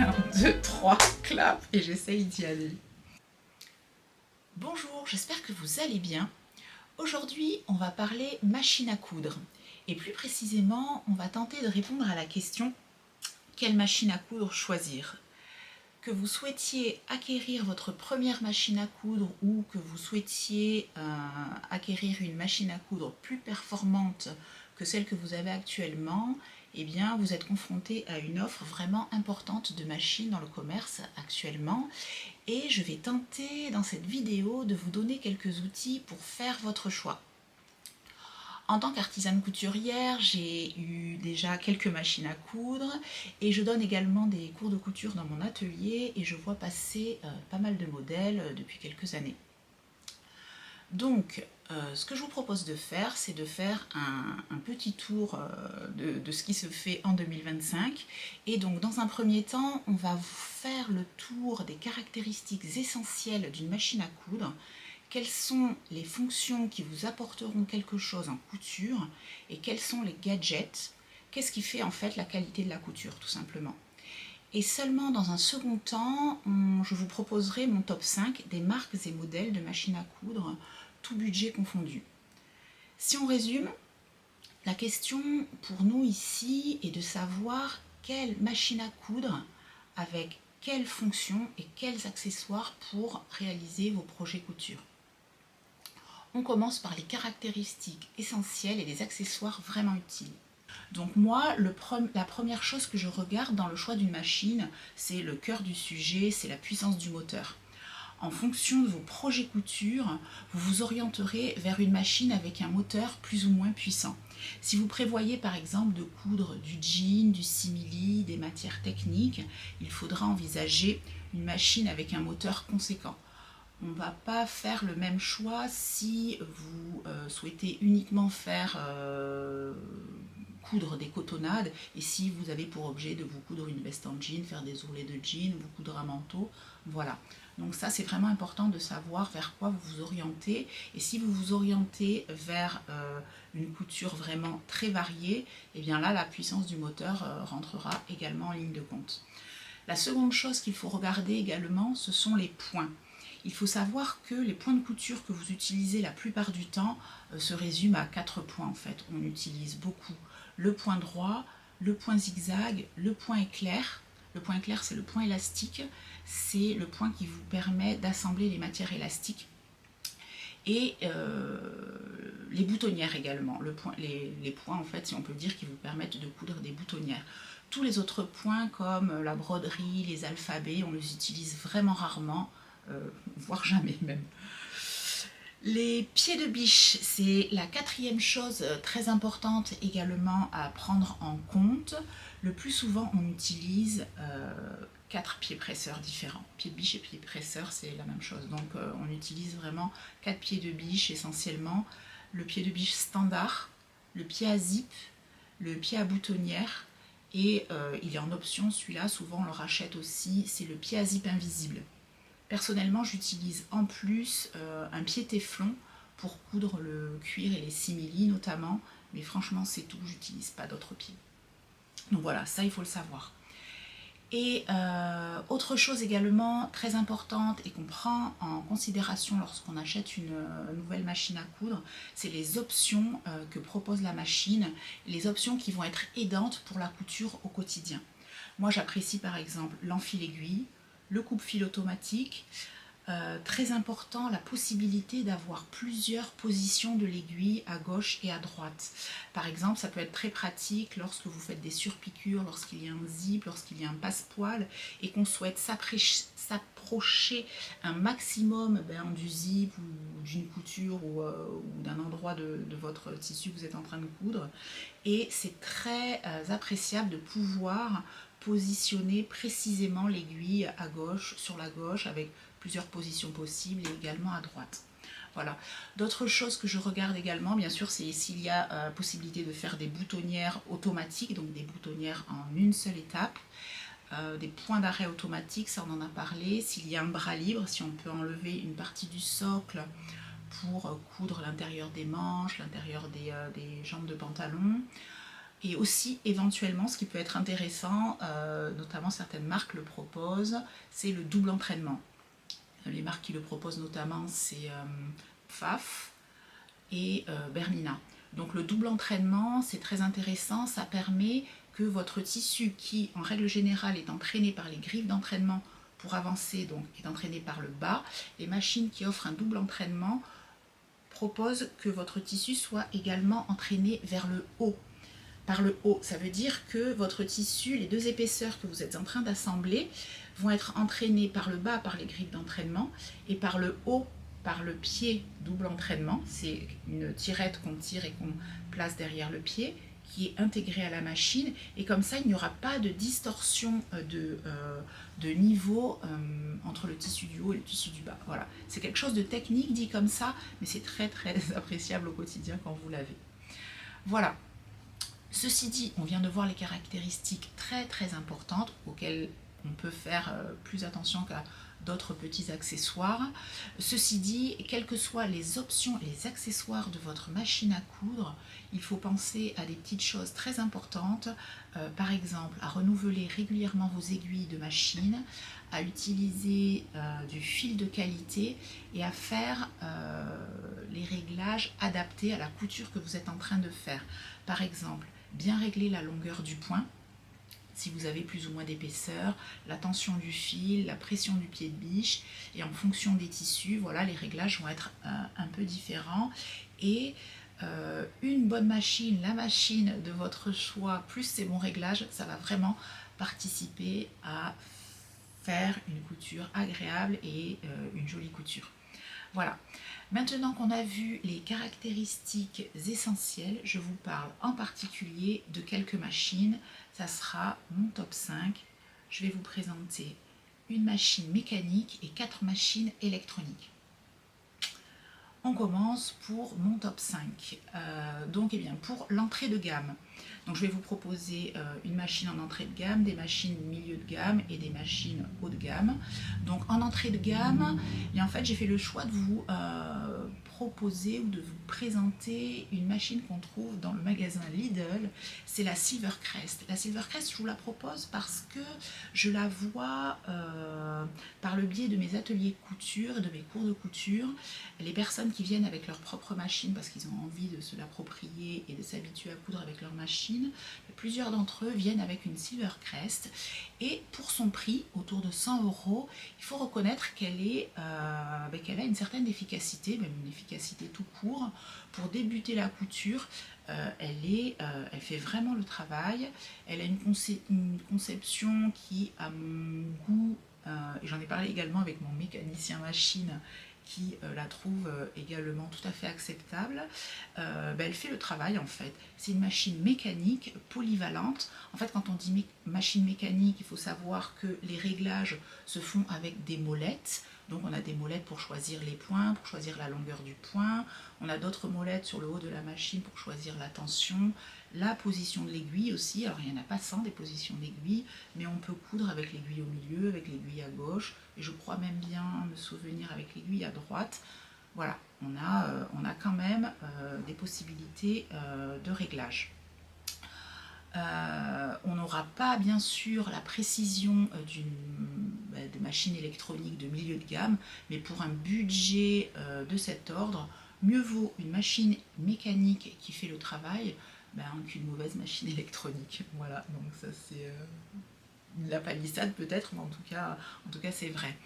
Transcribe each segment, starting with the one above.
1, 2, 3, clap, et j'essaye d'y aller. Bonjour, j'espère que vous allez bien. Aujourd'hui, on va parler machine à coudre. Et plus précisément, on va tenter de répondre à la question « Quelle machine à coudre choisir ?» Que vous souhaitiez acquérir votre première machine à coudre ou que vous souhaitiez acquérir une machine à coudre plus performante que celle que vous avez actuellement, eh bien vous êtes confronté à une offre vraiment importante de machines dans le commerce actuellement. Et je vais tenter dans cette vidéo de vous donner quelques outils pour faire votre choix. En tant qu'artisane couturière, j'ai eu déjà quelques machines à coudre et je donne également des cours de couture dans mon atelier et je vois passer pas mal de modèles depuis quelques années. Donc, ce que je vous propose de faire, c'est de faire un petit tour de ce qui se fait en 2025. Et donc, dans un premier temps, on va vous faire le tour des caractéristiques essentielles d'une machine à coudre. Quelles sont les fonctions qui vous apporteront quelque chose en couture et quels sont les gadgets, qu'est-ce qui fait en fait la qualité de la couture tout simplement. Et seulement dans un second temps, je vous proposerai mon top 5 des marques et modèles de machines à coudre, tout budget confondu. Si on résume, la question pour nous ici est de savoir quelle machine à coudre avec quelles fonctions et quels accessoires pour réaliser vos projets couture. On commence par les caractéristiques essentielles et les accessoires vraiment utiles. Donc moi, la première chose que je regarde dans le choix d'une machine, c'est le cœur du sujet, c'est la puissance du moteur. En fonction de vos projets couture, vous vous orienterez vers une machine avec un moteur plus ou moins puissant. Si vous prévoyez par exemple de coudre du jean, du simili, des matières techniques, il faudra envisager une machine avec un moteur conséquent. On ne va pas faire le même choix si vous souhaitez uniquement faire coudre des cotonnades et si vous avez pour objet de vous coudre une veste en jean, faire des ourlets de jean, vous coudre un manteau, voilà. Donc ça c'est vraiment important de savoir vers quoi vous vous orientez et si vous vous orientez vers une couture vraiment très variée, et bien là la puissance du moteur rentrera également en ligne de compte. La seconde chose qu'il faut regarder également, ce sont les points. Il faut savoir que les points de couture que vous utilisez la plupart du temps se résument à 4 points en fait. On utilise beaucoup le point droit, le point zigzag, le point éclair. Le point éclair, c'est le point élastique. C'est le point qui vous permet d'assembler les matières élastiques. Et les boutonnières également. Les points, en fait, si on peut dire, qui vous permettent de coudre des boutonnières. Tous les autres points, comme la broderie, les alphabets, on les utilise vraiment rarement. Voire jamais même. Les pieds de biche, c'est la quatrième chose très importante également à prendre en compte. Le plus souvent, on utilise 4 pieds presseurs différents. Pieds de biche et pieds presseurs, c'est la même chose. Donc, on utilise vraiment 4 pieds de biche essentiellement. Le pied de biche standard, le pied à zip, le pied à boutonnière et il est en option, celui-là, souvent on le rachète aussi, c'est le pied à zip invisible. Personnellement, j'utilise en plus un pied téflon pour coudre le cuir et les simili notamment, mais franchement c'est tout, j'utilise pas d'autres pieds. Donc voilà, ça il faut le savoir. Et autre chose également très importante et qu'on prend en considération lorsqu'on achète une nouvelle machine à coudre, c'est les options que propose la machine, les options qui vont être aidantes pour la couture au quotidien. Moi j'apprécie par exemple l'enfile-aiguille, le coupe-fil automatique, très important la possibilité d'avoir plusieurs positions de l'aiguille à gauche et à droite. Par exemple, ça peut être très pratique lorsque vous faites des surpiqûres, lorsqu'il y a un zip, lorsqu'il y a un passepoil et qu'on souhaite s'approcher un maximum du zip ou d'une couture ou d'un endroit de votre tissu que vous êtes en train de coudre. Et c'est très appréciable de pouvoir positionner précisément l'aiguille à gauche, sur la gauche, avec plusieurs positions possibles et également à droite. Voilà. D'autres choses que je regarde également, bien sûr, c'est s'il y a possibilité de faire des boutonnières automatiques, donc des boutonnières en une seule étape, des points d'arrêt automatiques, ça on en a parlé, s'il y a un bras libre, si on peut enlever une partie du socle pour coudre l'intérieur des manches, l'intérieur des jambes de pantalon. Et aussi éventuellement, ce qui peut être intéressant, notamment certaines marques le proposent, c'est le double entraînement. Les marques qui le proposent notamment, c'est Pfaff et Bernina. Donc le double entraînement, c'est très intéressant, ça permet que votre tissu, qui en règle générale est entraîné par les griffes d'entraînement pour avancer, donc est entraîné par le bas, les machines qui offrent un double entraînement proposent que votre tissu soit également entraîné vers le haut. Par le haut, ça veut dire que votre tissu, les deux épaisseurs que vous êtes en train d'assembler, vont être entraînées par le bas par les griffes d'entraînement et par le haut par le pied double entraînement. C'est une tirette qu'on tire et qu'on place derrière le pied qui est intégrée à la machine, et comme ça il n'y aura pas de distorsion de niveau entre le tissu du haut et le tissu du bas. Voilà, c'est quelque chose de technique dit comme ça, mais c'est très très appréciable au quotidien quand vous l'avez. Voilà. Ceci dit, on vient de voir les caractéristiques très très importantes auxquelles on peut faire plus attention qu'à d'autres petits accessoires. Ceci dit, quelles que soient les options et les accessoires de votre machine à coudre, il faut penser à des petites choses très importantes, par exemple à renouveler régulièrement vos aiguilles de machine, à utiliser du fil de qualité et à faire les réglages adaptés à la couture que vous êtes en train de faire. Par exemple, bien régler la longueur du point, si vous avez plus ou moins d'épaisseur, la tension du fil, la pression du pied de biche, et en fonction des tissus, voilà, les réglages vont être un peu différents. Et une bonne machine, la machine de votre choix, plus ces bons réglages, ça va vraiment participer à faire une couture agréable et une jolie couture. Voilà. Maintenant qu'on a vu les caractéristiques essentielles, je vous parle en particulier de quelques machines. Ça sera mon top 5. Je vais vous présenter une machine mécanique et 4 machines électroniques. On commence pour mon top 5. Donc, pour l'entrée de gamme. Donc, je vais vous proposer une machine en entrée de gamme, des machines milieu de gamme et des machines haut de gamme. Donc, en entrée de gamme, en fait, j'ai fait le choix de vous proposer ou de vous présenter une machine qu'on trouve dans le magasin Lidl. C'est la Silvercrest. La Silvercrest, je vous la propose parce que je la vois par le biais de mes ateliers couture, de mes cours de couture. Les personnes qui viennent avec leur propre machine parce qu'ils ont envie de se l'approprier et de s'habituer à coudre avec leur machine, plusieurs d'entre eux viennent avec une Silvercrest, et pour son prix, autour de 100 €, il faut reconnaître qu'elle a une certaine efficacité, même une efficacité tout court. Pour débuter la couture, elle fait vraiment le travail. Elle a une conception qui, à mon goût, et j'en ai parlé également avec mon mécanicien machine, qui la trouve également tout à fait acceptable. Elle fait le travail en fait. C'est une machine mécanique polyvalente. En fait, quand on dit machine mécanique, il faut savoir que les réglages se font avec des molettes. Donc on a des molettes pour choisir les points, pour choisir la longueur du point. On a d'autres molettes sur le haut de la machine pour choisir la tension, la position de l'aiguille aussi. Alors il n'y en a pas 100 des positions d'aiguille, mais on peut coudre avec l'aiguille au milieu, avec l'aiguille à gauche, et je crois même bien me souvenir avec l'aiguille à droite. Voilà, on a quand même des possibilités de réglage. On n'aura pas bien sûr la précision de machine électronique de milieu de gamme, mais pour un budget de cet ordre, mieux vaut une machine mécanique qui fait le travail qu'une mauvaise machine électronique. Voilà, donc ça c'est la palissade peut-être, mais en tout cas c'est vrai.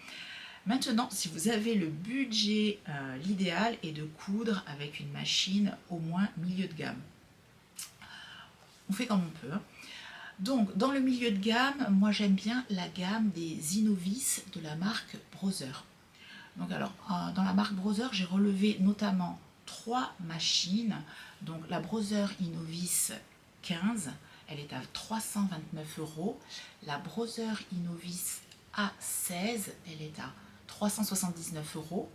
Maintenant, si vous avez le budget, l'idéal est de coudre avec une machine au moins milieu de gamme. On fait comme on peut. Donc, dans le milieu de gamme, moi j'aime bien la gamme des Innovis de la marque Brother. Donc alors, dans la marque Brother, j'ai relevé notamment 3 machines. Donc la Brother Innovis 15, elle est à 329 €. La Brother Innovis A16, elle est à 379 €.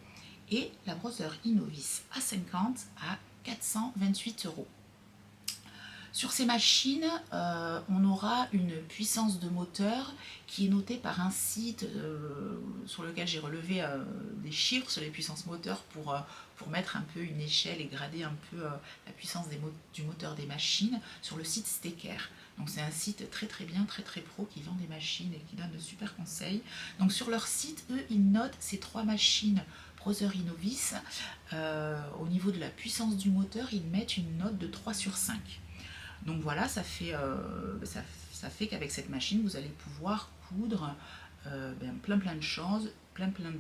Et la Brother Innovis A50 à 428 €. Sur ces machines, on aura une puissance de moteur qui est notée par un site sur lequel j'ai relevé des chiffres sur les puissances moteurs pour mettre un peu une échelle et grader un peu la puissance du moteur des machines sur le site Stecker. Donc c'est un site très très bien, très très pro qui vend des machines et qui donne de super conseils. Donc sur leur site, eux, ils notent ces 3 machines Brother Innovis. Au niveau de la puissance du moteur, ils mettent une note de 3 sur 5. Donc voilà, ça fait qu'avec cette machine, vous allez pouvoir coudre plein de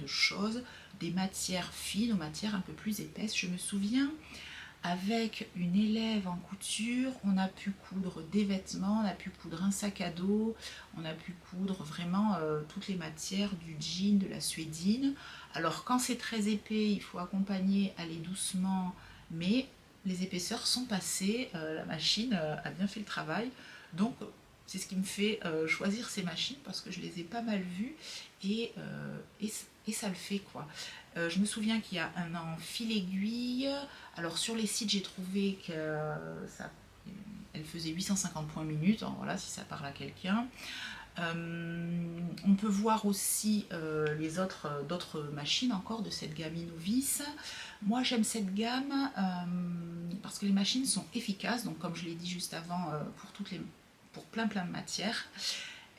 choses, des matières fines aux matières un peu plus épaisses. Je me souviens, avec une élève en couture, on a pu coudre des vêtements, on a pu coudre un sac à dos, on a pu coudre vraiment toutes les matières du jean, de la suédine. Alors quand c'est très épais, il faut accompagner, aller doucement, mais les épaisseurs sont passées, la machine a bien fait le travail. Donc c'est ce qui me fait choisir ces machines parce que je les ai pas mal vues et ça le fait quoi. Je me souviens qu'il y a un an, fil aiguille. Alors sur les sites j'ai trouvé qu'elle faisait 850 points minute, hein, voilà si ça parle à quelqu'un. On peut voir aussi d'autres machines encore de cette gamme Innovis. Moi j'aime cette gamme parce que les machines sont efficaces, donc comme je l'ai dit juste avant, pour plein de matières.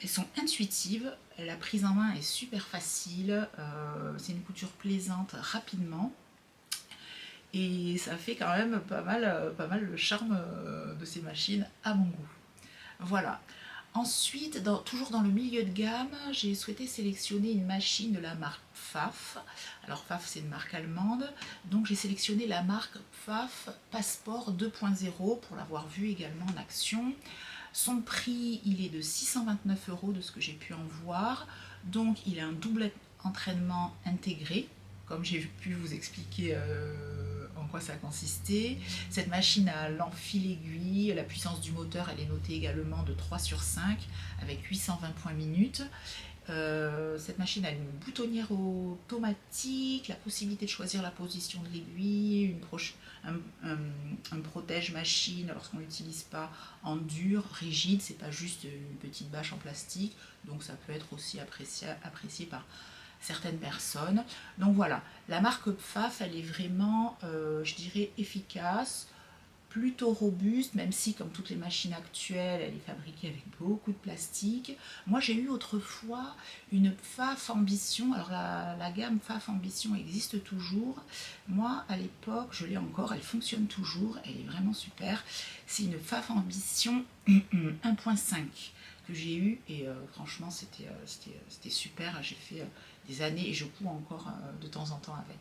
Elles sont intuitives, la prise en main est super facile, c'est une couture plaisante rapidement. Et ça fait quand même pas mal le charme de ces machines à mon goût. Voilà. Ensuite, toujours dans le milieu de gamme, j'ai souhaité sélectionner une machine de la marque Pfaff. Alors Pfaff, c'est une marque allemande. Donc j'ai sélectionné la marque Pfaff Passport 2.0 pour l'avoir vue également en action. Son prix, il est de 629 € de ce que j'ai pu en voir. Donc il a un double entraînement intégré, comme j'ai pu vous expliquer en quoi ça consistait. Cette machine a l'enfil aiguille, la puissance du moteur elle est notée également de 3 sur 5 avec 820 points minute. Cette machine a une boutonnière automatique, la possibilité de choisir la position de l'aiguille, un protège machine lorsqu'on ne l'utilise pas en dur, rigide, c'est pas juste une petite bâche en plastique, donc ça peut être aussi apprécié par certaines personnes. Donc voilà, la marque Pfaff, elle est vraiment, je dirais, efficace, plutôt robuste, même si, comme toutes les machines actuelles, elle est fabriquée avec beaucoup de plastique. Moi, j'ai eu autrefois une Pfaff Ambition. Alors, la gamme Pfaff Ambition existe toujours. Moi, à l'époque, je l'ai encore, elle fonctionne toujours, elle est vraiment super. C'est une Pfaff Ambition 1.5 que j'ai eu et franchement, c'était super. J'ai fait des années et je couds encore de temps en temps avec.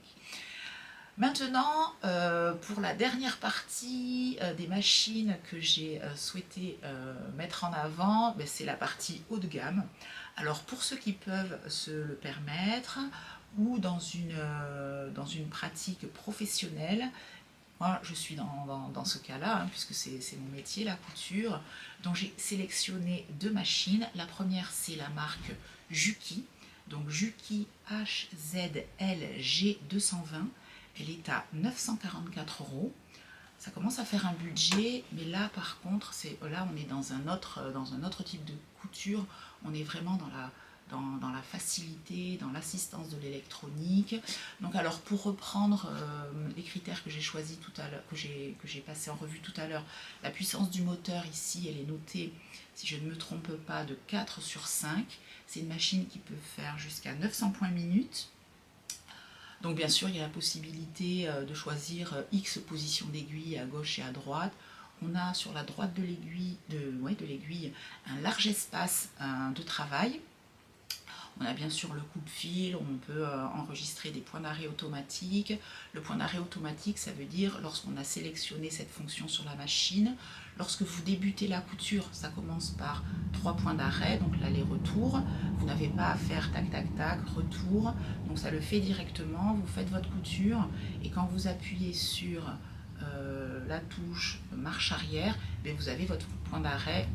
Maintenant, pour la dernière partie des machines que j'ai souhaité mettre en avant, ben, c'est la partie haut de gamme. Alors pour ceux qui peuvent se le permettre ou dans une pratique professionnelle, moi je suis dans ce cas-là, hein, puisque c'est mon métier, la couture. Donc j'ai sélectionné 2 machines. La première c'est la marque Juki, donc Juki HZLG 220. Elle est à 944 €. Ça commence à faire un budget, mais là par contre, là on est dans un autre type de couture. On est vraiment dans la facilité, dans l'assistance de l'électronique. Donc alors pour reprendre les critères que j'ai choisis tout à l'heure, que j'ai passé en revue tout à l'heure, la puissance du moteur ici, elle est notée, si je ne me trompe pas, de 4 sur 5. C'est une machine qui peut faire jusqu'à 900 points minute. Donc bien sûr, il y a la possibilité de choisir X positions d'aiguille à gauche et à droite. On a sur la droite de l'aiguille un large espace de travail. On a bien sûr le coupe-fil, on peut enregistrer des points d'arrêt automatiques. Le point d'arrêt automatique, ça veut dire lorsqu'on a sélectionné cette fonction sur la machine, lorsque vous débutez la couture, ça commence par 3 points d'arrêt, donc l'aller-retour. Vous n'avez pas à faire tac tac tac, retour, donc ça le fait directement. Vous faites votre couture et quand vous appuyez sur la touche marche arrière, bien vous avez votre point d'arrêt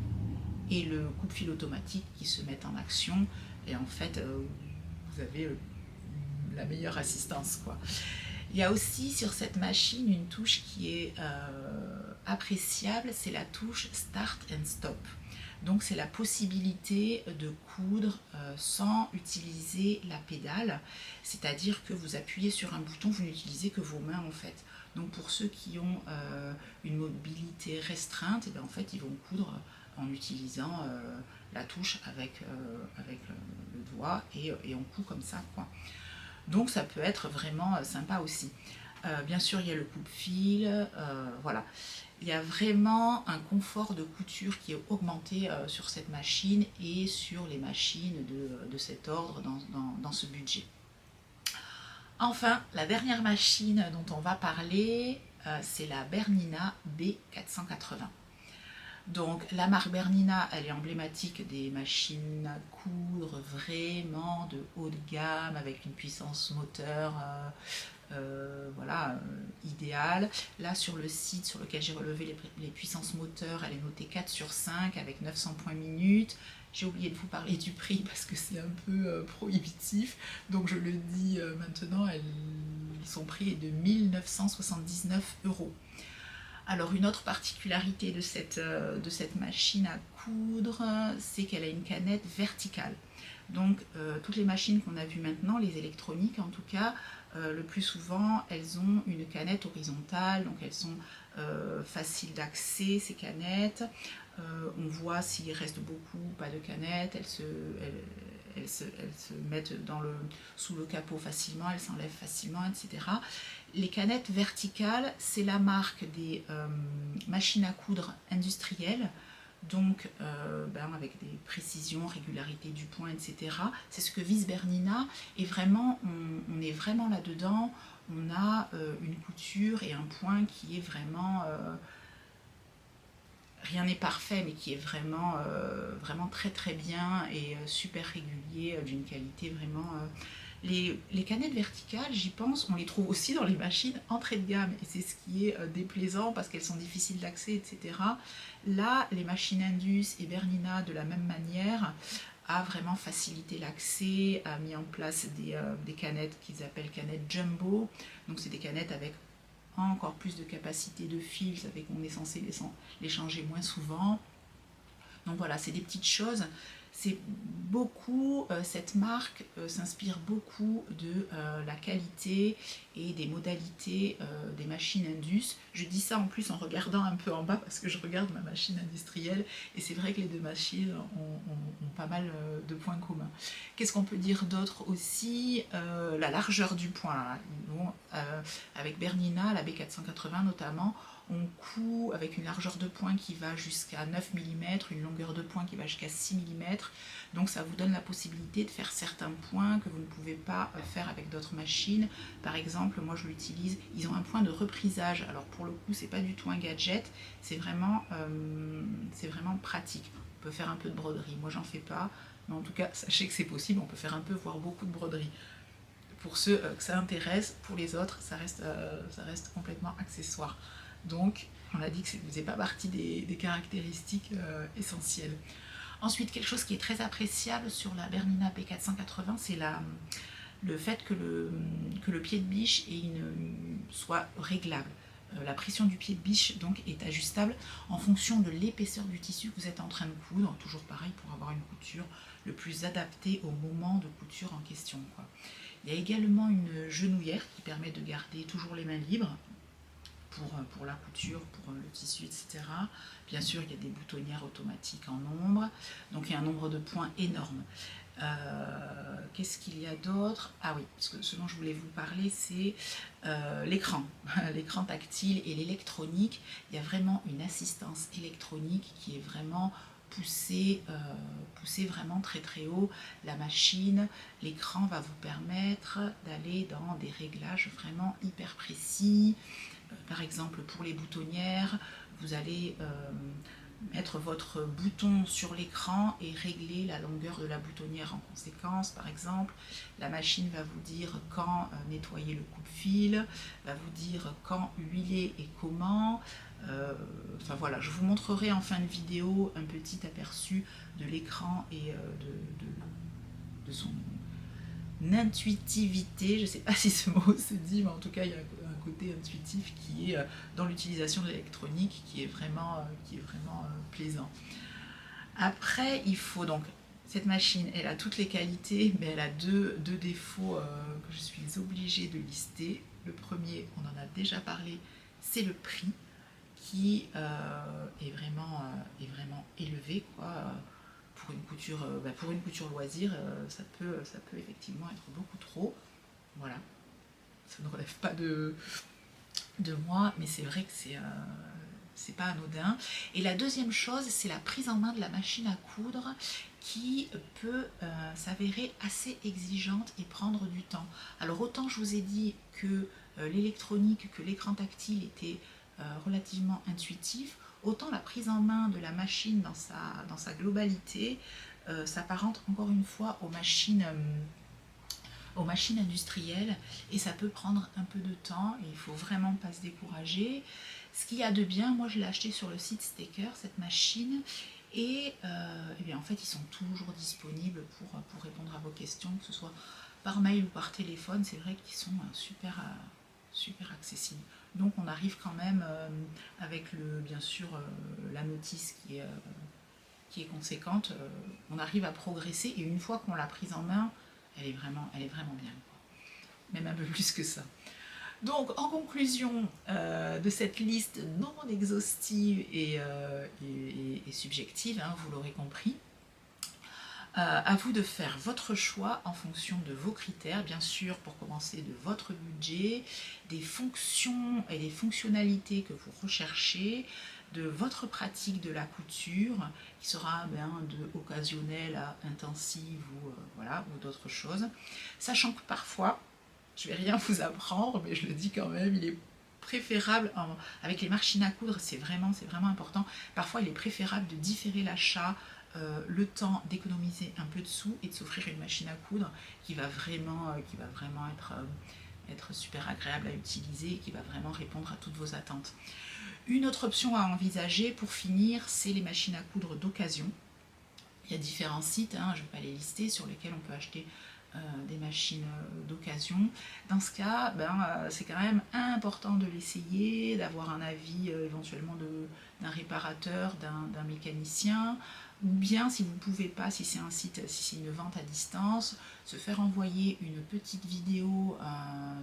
et le coupe-fil automatique qui se met en action. Et en fait, vous avez la meilleure assistance, quoi. Il y a aussi sur cette machine une touche qui est appréciable, c'est la touche Start and Stop. Donc c'est la possibilité de coudre sans utiliser la pédale, c'est-à-dire que vous appuyez sur un bouton, vous n'utilisez que vos mains en fait. Donc pour ceux qui ont une mobilité restreinte, et bien, en fait ils vont coudre en utilisant la touche avec le doigt et on coud comme ça, quoi. Donc ça peut être vraiment sympa aussi. Bien sûr il y a le coupe-fil, voilà. Il y a vraiment un confort de couture qui est augmenté sur cette machine et sur les machines de cet ordre dans ce budget. Enfin, la dernière machine dont on va parler, c'est la Bernina B480. Donc la marque Bernina, elle est emblématique des machines à coudre vraiment de haut de gamme avec une puissance moteur voilà, idéale. Là sur le site sur lequel j'ai relevé les puissances moteurs, elle est notée 4 sur 5 avec 900 points minutes. J'ai oublié de vous parler du prix parce que c'est un peu prohibitif, donc je le dis maintenant, son prix est de 1979 €. Alors une autre particularité de cette machine à coudre, c'est qu'elle a une canette verticale. Donc toutes les machines qu'on a vues maintenant, les électroniques en tout cas, le plus souvent elles ont une canette horizontale, donc elles sont faciles d'accès ces canettes. On voit s'il reste beaucoup ou pas de canettes, elles se mettent sous le capot facilement, elles s'enlèvent facilement, etc. Les canettes verticales, c'est la marque des machines à coudre industrielles, donc avec des précisions, régularité du point, etc. C'est ce que vise Bernina, et vraiment, on est vraiment là-dedans. On a une couture et un point qui est vraiment... rien n'est parfait, mais qui est vraiment, vraiment très très bien et super régulier, d'une qualité vraiment... Les canettes verticales, j'y pense, on les trouve aussi dans les machines entrée de gamme, et c'est ce qui est déplaisant parce qu'elles sont difficiles d'accès, etc. Là, les machines Indus et Bernina, de la même manière, a vraiment facilité l'accès, a mis en place des canettes qu'ils appellent canettes jumbo, donc c'est des canettes avec encore plus de capacité de fil, ça fait qu'on est censé les changer moins souvent. Donc voilà, c'est des petites choses. C'est beaucoup, cette marque s'inspire beaucoup de la qualité et des modalités des machines Indus. Je dis ça en plus en regardant un peu en bas parce que je regarde ma machine industrielle, et c'est vrai que les deux machines ont pas mal de points communs. Qu'est-ce qu'on peut dire d'autre aussi? La largeur du point. Avec Bernina, la B480 notamment, on coud avec une largeur de point qui va jusqu'à 9 mm, une longueur de point qui va jusqu'à 6 mm. Donc ça vous donne la possibilité de faire certains points que vous ne pouvez pas faire avec d'autres machines. Par exemple, moi je l'utilise, ils ont un point de reprisage. Alors pour le coup, c'est pas du tout un gadget, c'est vraiment pratique. On peut faire un peu de broderie, moi j'en fais pas, mais en tout cas, sachez que c'est possible, on peut faire un peu, voire beaucoup de broderie. Pour ceux que ça intéresse, pour les autres, ça reste complètement accessoire. Donc, on a dit que ça ne faisait pas partie des caractéristiques essentielles. Ensuite, quelque chose qui est très appréciable sur la Bernina B480, c'est le fait que le pied de biche soit réglable. La pression du pied de biche donc est ajustable en fonction de l'épaisseur du tissu que vous êtes en train de coudre. Toujours pareil pour avoir une couture le plus adaptée au moment de couture en question, quoi. Il y a également une genouillère qui permet de garder toujours les mains libres pour la couture, pour le tissu, etc. Bien sûr, il y a des boutonnières automatiques en nombre, donc il y a un nombre de points énorme. Qu'est-ce qu'il y a d'autre? Ah oui, ce dont je voulais vous parler, c'est l'écran, l'écran tactile et l'électronique. Il y a vraiment une assistance électronique qui est vraiment poussée vraiment très très haut. La machine, l'écran va vous permettre d'aller dans des réglages vraiment hyper précis. Par exemple, pour les boutonnières, vous allez mettre votre bouton sur l'écran et régler la longueur de la boutonnière en conséquence. Par exemple, la machine va vous dire quand nettoyer le coupe-fil, va vous dire quand huiler et comment. Enfin voilà, je vous montrerai en fin de vidéo un petit aperçu de l'écran et intuitivité, je ne sais pas si ce mot se dit, mais en tout cas il y a un côté intuitif qui est dans l'utilisation de l'électronique qui est vraiment, plaisant. Après, il faut donc, cette machine, elle a toutes les qualités, mais elle a deux défauts que je suis obligée de lister. Le premier, on en a déjà parlé, c'est le prix qui est vraiment élevé, quoi. Pour une couture loisir, ça peut effectivement être beaucoup trop. Voilà, ça ne relève pas de moi, mais c'est vrai que c'est pas anodin. Et la deuxième chose, c'est la prise en main de la machine à coudre qui peut s'avérer assez exigeante et prendre du temps. Alors autant je vous ai dit que l'électronique, que l'écran tactile était relativement intuitif, autant la prise en main de la machine dans sa globalité s'apparente encore une fois aux machines industrielles, et ça peut prendre un peu de temps et il faut vraiment pas se décourager. Ce qu'il y a de bien, moi je l'ai acheté sur le site Staker, cette machine, et bien en fait ils sont toujours disponibles pour répondre à vos questions, que ce soit par mail ou par téléphone. C'est vrai qu'ils sont super accessibles. Donc on arrive quand même avec bien sûr la notice qui est conséquente, on arrive à progresser, et une fois qu'on l'a prise en main, elle est vraiment bien, quoi. Même un peu plus que ça. Donc en conclusion de cette liste non exhaustive et subjective, hein, vous l'aurez compris, à vous de faire votre choix en fonction de vos critères, bien sûr, pour commencer, de votre budget, des fonctions et des fonctionnalités que vous recherchez, de votre pratique de la couture, qui sera de occasionnelle à intensive ou d'autres choses. Sachant que parfois, je ne vais rien vous apprendre, mais je le dis quand même, il est préférable, avec les machines à coudre, c'est vraiment important, parfois il est préférable de différer l'achat, le temps d'économiser un peu de sous et de s'offrir une machine à coudre qui va vraiment être super agréable à utiliser et qui va vraiment répondre à toutes vos attentes. Une autre option à envisager pour finir, c'est les machines à coudre d'occasion. Il y a différents sites, hein, je ne vais pas les lister, sur lesquels on peut acheter des machines d'occasion. Dans ce cas, c'est quand même important de l'essayer, d'avoir un avis éventuellement d'un réparateur, d'un mécanicien, ou bien si vous ne pouvez pas, si c'est un site, si c'est une vente à distance, se faire envoyer une petite vidéo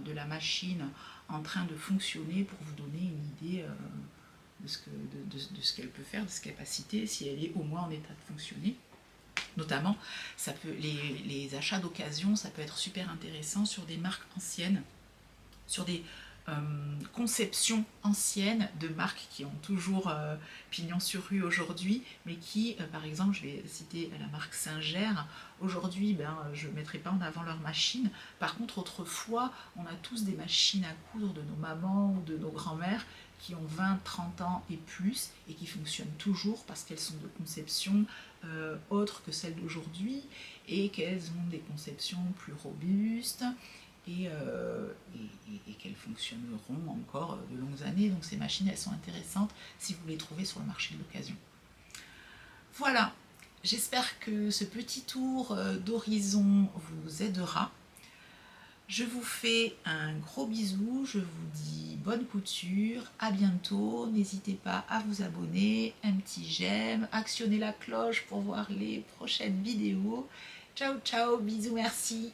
de la machine en train de fonctionner pour vous donner une idée de ce qu'elle peut faire, de ses capacités, si elle est au moins en état de fonctionner. Notamment, les achats d'occasion, ça peut être super intéressant sur des marques anciennes, sur des conceptions anciennes de marques qui ont toujours pignon sur rue aujourd'hui, mais qui, par exemple, je vais citer la marque Singer, aujourd'hui, je ne mettrai pas en avant leur machine. Par contre, autrefois, on a tous des machines à coudre de nos mamans ou de nos grands-mères qui ont 20, 30 ans et plus, et qui fonctionnent toujours parce qu'elles sont de conception autres que celles d'aujourd'hui, et qu'elles ont des conceptions plus robustes, et qu'elles fonctionneront encore de longues années. Donc ces machines, elles sont intéressantes si vous les trouvez sur le marché de l'occasion. Voilà, j'espère que ce petit tour d'horizon vous aidera. Je vous fais un gros bisou, je vous dis bonne couture, à bientôt, n'hésitez pas à vous abonner, un petit j'aime, actionnez la cloche pour voir les prochaines vidéos. Ciao ciao, bisous, merci.